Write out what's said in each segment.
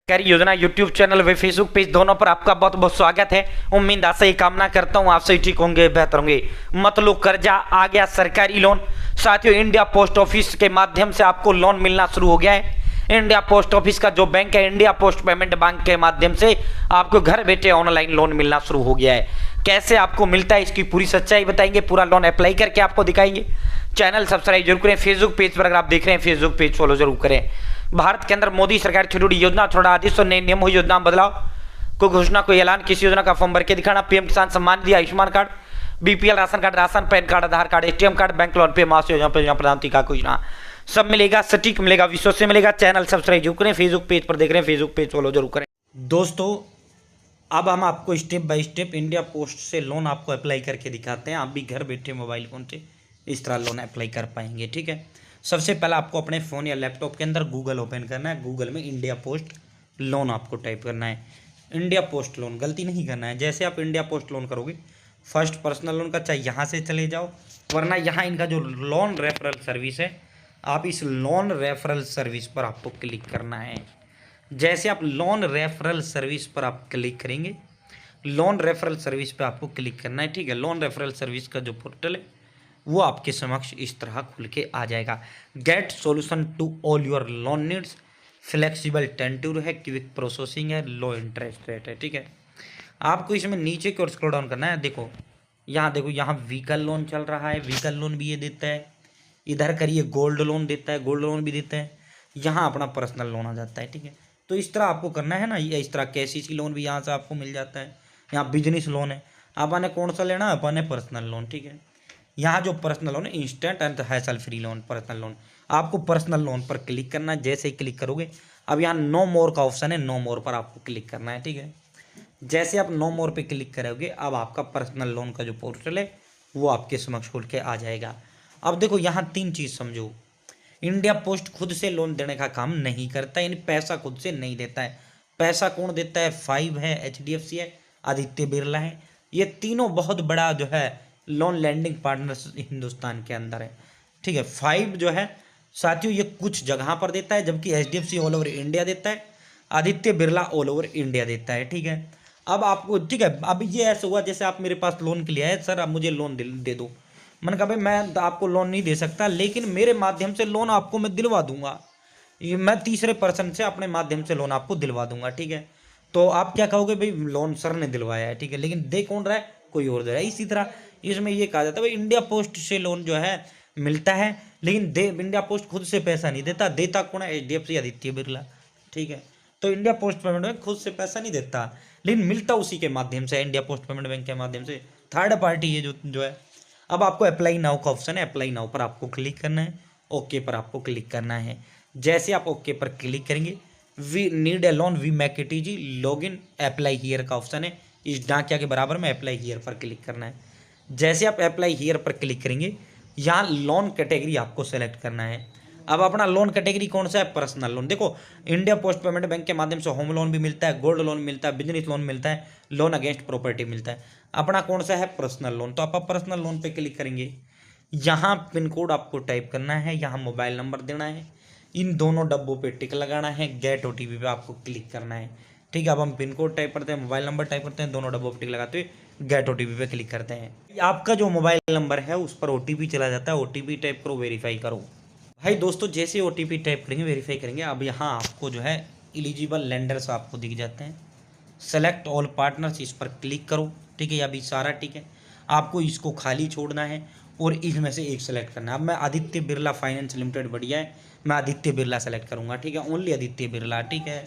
सरकारी योजना YouTube channel व फेसबुक पेज दोनों पर आपका बहुत बहुत स्वागत है। उम्मीद आशा ही कामना करता हूँ आप सही ठीक होंगे, बेहतर होंगे। मतलब कर्जा आ गया, सरकारी लोन। साथियों, इंडिया पोस्ट ऑफिस के माध्यम से आपको लोन मिलना शुरू हो गया है। इंडिया पोस्ट ऑफिस का जो बैंक है, इंडिया पोस्ट पेमेंट बैंक के माध्यम से आपको घर बैठे ऑनलाइन लोन मिलना शुरू हो गया है। कैसे आपको मिलता है इसकी पूरी सच्चाई बताएंगे, पूरा लोन अप्लाई करके आपको दिखाएंगे। चैनल सब्सक्राइब जरूर करें। फेसबुक पेज पर अगर आप देख रहे हैं, फेसबुक पेज फॉलो जरूर करें। भारत के अंदर मोदी सरकार छोटी छोटी योजना, थोड़ा आदेश और नए नियम हुई, योजना में बदलाव, कोई घोषणा, कोई ऐलान, किसी योजना का फॉर्म भर के दिखाना, PM Kisan Samman Nidhi, Ayushman card, BPL ration card, ration PAN card, Aadhaar card, ATM card, bank loan पे, मास योजना, प्रधानमंत्री का योजना, सब मिलेगा, सटीक मिलेगा, विश्व से मिलेगा। चैनल सब्सक्राइब जरूर करें। फेसबुक पेज पर देख रहे हैं, फेसबुक पेज फॉलो जरूर करें। दोस्तों, अब हम आपको step by step India post से लोन आपको अप्लाई करके दिखाते हैं। आप भी घर बैठे मोबाइल फ़ोन से इस तरह लोन अप्लाई कर पाएंगे। ठीक है, सबसे पहले आपको अपने फ़ोन या लैपटॉप के अंदर गूगल ओपन करना है। गूगल में इंडिया पोस्ट लोन आपको टाइप करना है। इंडिया पोस्ट लोन गलती नहीं करना है। जैसे आप इंडिया पोस्ट लोन करोगे, फर्स्ट पर्सनल लोन का चाहे यहाँ से चले जाओ, वरना यहाँ इनका जो लोन रेफरल सर्विस है, आप इस लोन रेफरल सर्विस पर आपको क्लिक करना है। जैसे आप लोन रेफरल सर्विस पर आप क्लिक करेंगे, लोन रेफरल सर्विस पर आपको क्लिक करना है। ठीक है, लोन रेफरल सर्विस का जो पोर्टल है वो आपके समक्ष इस तरह खुल के आ जाएगा। Get solution to all your loan needs, flexible tenure है, क्विक प्रोसेसिंग है, लो इंटरेस्ट रेट है। ठीक है, आपको इसमें नीचे की ओर स्क्रॉल डाउन करना है। देखो यहाँ व्हीकल लोन चल रहा है, व्हीकल लोन भी ये देता है। इधर करिए गोल्ड लोन देता है, गोल्ड लोन भी देता है। यहाँ अपना पर्सनल लोन आ जाता है। ठीक है, तो इस तरह आपको करना है ना। ये इस तरह केसीसी लोन भी यहाँ से आपको मिल जाता है। यहाँ बिजनेस लोन है, आपने कौन सा लेना है, अपने पर्सनल लोन। ठीक है, यहाँ जो पर्सनल लोन है, instant and hassle free loan, personal loan, आपको पर्सनल लोन पर क्लिक करना है। जैसे ही क्लिक करोगे, अब यहाँ नो मोर का ऑप्शन है, नो मोर पर आपको क्लिक करना है। ठीक है, जैसे आप नो मोर पे क्लिक करोगे, अब आपका पर्सनल लोन का जो पोर्टल है वो आपके समक्ष खुल के आ जाएगा। अब देखो, यहाँ तीन चीज़ समझो। इंडिया पोस्ट खुद से लोन देने का काम नहीं करता, यानी पैसा खुद से नहीं देता है। पैसा कौन देता है? फाइव है, एचडीएफसी है, आदित्य बिरला है। ये तीनों बहुत बड़ा जो है लोन लैंडिंग पार्टनर्स हिंदुस्तान के अंदर है। ठीक है, फाइव जो है साथियों, ये कुछ जगह पर देता है, जबकि एचडीएफसी ऑल ओवर इंडिया देता है, Aditya Birla all over India देता है। ठीक है, अब आपको, ठीक है, अब ये ऐसा हुआ जैसे आप मेरे पास लोन के लिए आए, सर अब मुझे लोन दे दो। मैंने कहा भाई मैं आपको लोन नहीं दे सकता, लेकिन मेरे माध्यम से लोन आपको मैं दिलवा दूंगा। ये मैं तीसरे पर्सन से अपने माध्यम से लोन आपको दिलवा दूंगा। ठीक है, तो आप क्या कहोगे, भाई लोन सर ने दिलवाया है। ठीक है, लेकिन दे कौन रहा है? कोई और दे रहा है। इसी तरह इसमें ये कहा जाता है भाई इंडिया पोस्ट से लोन जो है मिलता है, लेकिन इंडिया पोस्ट खुद से पैसा नहीं देता। देता कौन है? एचडीएफसी, आदित्य बिरला। ठीक है, तो इंडिया पोस्ट पेमेंट बैंक खुद से पैसा नहीं देता, लेकिन मिलता उसी के माध्यम से, इंडिया पोस्ट पेमेंट बैंक के माध्यम से, थर्ड पार्टी ये जो है। अब आपको अप्लाई नाउ का ऑप्शन है, अप्लाई नाउ पर आपको क्लिक करना है, ओके पर आपको क्लिक करना है। जैसे आप ओके पर क्लिक करेंगे, we need a loan, we make it easy, log in, apply here का ऑप्शन है, इस डाकिया के बराबर में अप्लाई हियर पर क्लिक करना है। जैसे आप अप्लाई हियर पर क्लिक करेंगे, यहाँ लोन कैटेगरी आपको सेलेक्ट करना है। अब अपना लोन कैटेगरी कौन सा है? Personal loan. देखो, इंडिया पोस्ट पेमेंट बैंक के माध्यम से होम लोन भी मिलता है, गोल्ड लोन मिलता है, बिजनेस लोन मिलता है, लोन अगेंस्ट प्रॉपर्टी मिलता है। अपना कौन सा है? Personal loan. तो आप पर्सनल लोन पे क्लिक करेंगे, यहाँ पिन कोड आपको टाइप करना है, यहाँ मोबाइल नंबर देना है, इन दोनों डब्बों पे टिक लगाना है, गेट ओटीपी पे आपको क्लिक करना है। ठीक है, अब हम पिन कोड टाइप करते हैं, मोबाइल नंबर टाइप करते हैं, दोनों डब्बों पे टिक लगाते हुए गेट ओटीपी पे क्लिक करते हैं। आपका जो मोबाइल नंबर है उस पर ओटीपी चला जाता है, ओटीपी टाइप करो, वेरीफाई करो। भाई दोस्तों, जैसे ओटीपी टाइप करेंगे, वेरीफाई करेंगे, अब यहाँ आपको जो है एलिजिबल लेंडर्स आपको दिख जाते हैं। सेलेक्ट ऑल पार्टनर्स, इस पर क्लिक करो। ठीक है, अभी सारा ठीक है, आपको इसको खाली छोड़ना है और इसमें से एक सेलेक्ट करना है। अब मैं आदित्य बिरला फाइनेंस लिमिटेड बढ़िया है, मैं आदित्य बिरला सेलेक्ट करूँगा। ठीक है, ओनली आदित्य बिरला। ठीक है,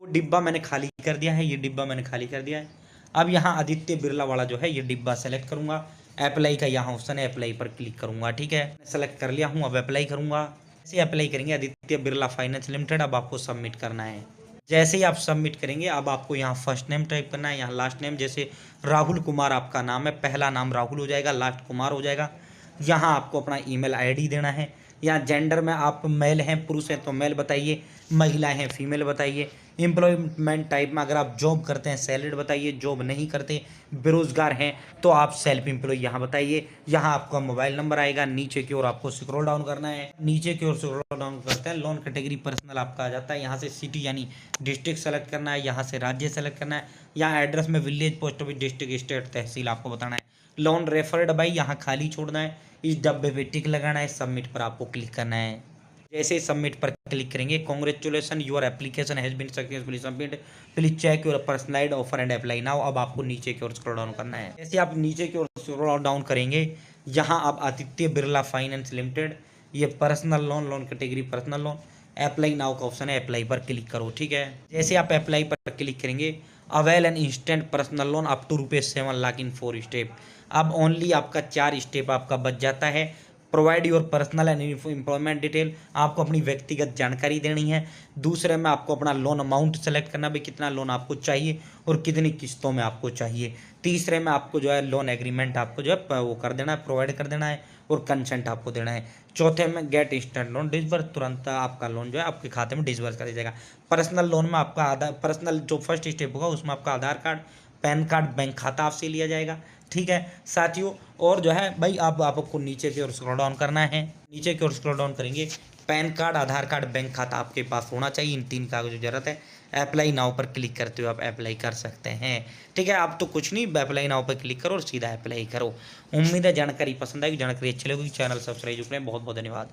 वो डिब्बा मैंने खाली कर दिया है, ये डिब्बा मैंने खाली कर दिया है। अब यहाँ आदित्य बिरला वाला जो है ये डिब्बा सेलेक्ट करूँगा। अप्लाई का यहाँ ऑप्शन है, अप्लाई पर क्लिक करूँगा। ठीक है, सेलेक्ट कर लिया हूँ, अब अप्लाई करूँगा। जैसे अप्लाई करेंगे, आदित्य बिरला फाइनेंस लिमिटेड, अब आपको सबमिट करना है। जैसे ही आप सबमिट करेंगे, अब आपको यहाँ फर्स्ट नेम टाइप करना है, यहाँ लास्ट नेम, जैसे राहुल कुमार आपका नाम है, पहला नाम राहुल हो जाएगा, लास्ट कुमार हो जाएगा। यहाँ आपको अपना ईमेल आईडी देना है। यहाँ जेंडर में आप मेल हैं, पुरुष हैं तो मेल बताइए, महिला हैं फीमेल बताइए। एम्प्लॉयमेंट टाइप में अगर आप जॉब करते हैं सैलरीड बताइए, जॉब नहीं करते बेरोजगार हैं तो आप सेल्फ एम्प्लॉय यहाँ बताइए। यहाँ आपका मोबाइल नंबर आएगा, नीचे की ओर आपको स्क्रॉल डाउन करना है, नीचे की ओर स्क्रॉल डाउन करते हैं लोन कैटेगरी पर्सनल आपका आ जाता है। यहाँ से सिटी यानी डिस्ट्रिक्ट सेलेक्ट करना है, यहाँ से राज्य सेलेक्ट करना है, यहाँ एड्रेस में village, post office, district, state, tehsil आपको बताना है। लोन रेफर्ड भाई यहाँ खाली छोड़ना है, इस डब्बे पे टिक लगाना है, सबमिट पर आपको क्लिक करना है। जैसे ही सबमिट पर क्लिक करेंगे, congratulation your application has been successfully submit, please check your personalised offer and apply now. अब आपको नीचे की ओर स्क्रॉल डाउन करना है। जैसे आप नीचे की ओर स्क्रॉल डाउन करेंगे, यहाँ आप आदित्य बिरला फाइनेंस लिमिटेड, ये personal loan, loan category personal loan, apply now का ऑप्शन है, अप्लाई पर क्लिक करो। ठीक है, जैसे आप अप्लाई पर क्लिक करेंगे, avail an instant personal loan up to ₹7 lakh in 4 step. अब ओनली आपका 4 स्टेप आपका बच जाता है। Provide your personal and employment detail, आपको अपनी व्यक्तिगत जानकारी देनी है। दूसरे में आपको अपना लोन अमाउंट सेलेक्ट करना, भी कितना लोन आपको चाहिए और कितनी किस्तों में आपको चाहिए। तीसरे में आपको जो है लोन एग्रीमेंट आपको जो है वो कर देना है, प्रोवाइड कर देना है और कंसेंट आपको देना है। चौथे में गेट इंस्टेंट लोन डिसबर्स, तुरंत आपका लोन जो है आपके खाते में डिसबर्स कर दिया जाएगा। पर्सनल लोन में आपका आधार, पर्सनल जो फर्स्ट स्टेप होगा उसमें आपका आधार कार्ड, पैन कार्ड, बैंक खाता आपसे लिया जाएगा। ठीक है साथियों, और जो है भाई आपको नीचे की ओर स्क्रॉल डाउन करना है। नीचे की ओर स्क्रॉल डाउन करेंगे, pan card, Aadhaar card, bank खाता आपके पास होना चाहिए। इन 3 कागजों की जरूरत है। अप्लाई नाउ पर क्लिक करते हुए आप अप्लाई कर सकते हैं। ठीक है, आप तो कुछ नहीं, अप्लाई नाउ पर क्लिक करो और सीधा अप्लाई करो। उम्मीद है जानकारी पसंद आएगी, जानकारी अच्छी लगेगी। चैनल सब्सक्राइब करें। बहुत बहुत धन्यवाद।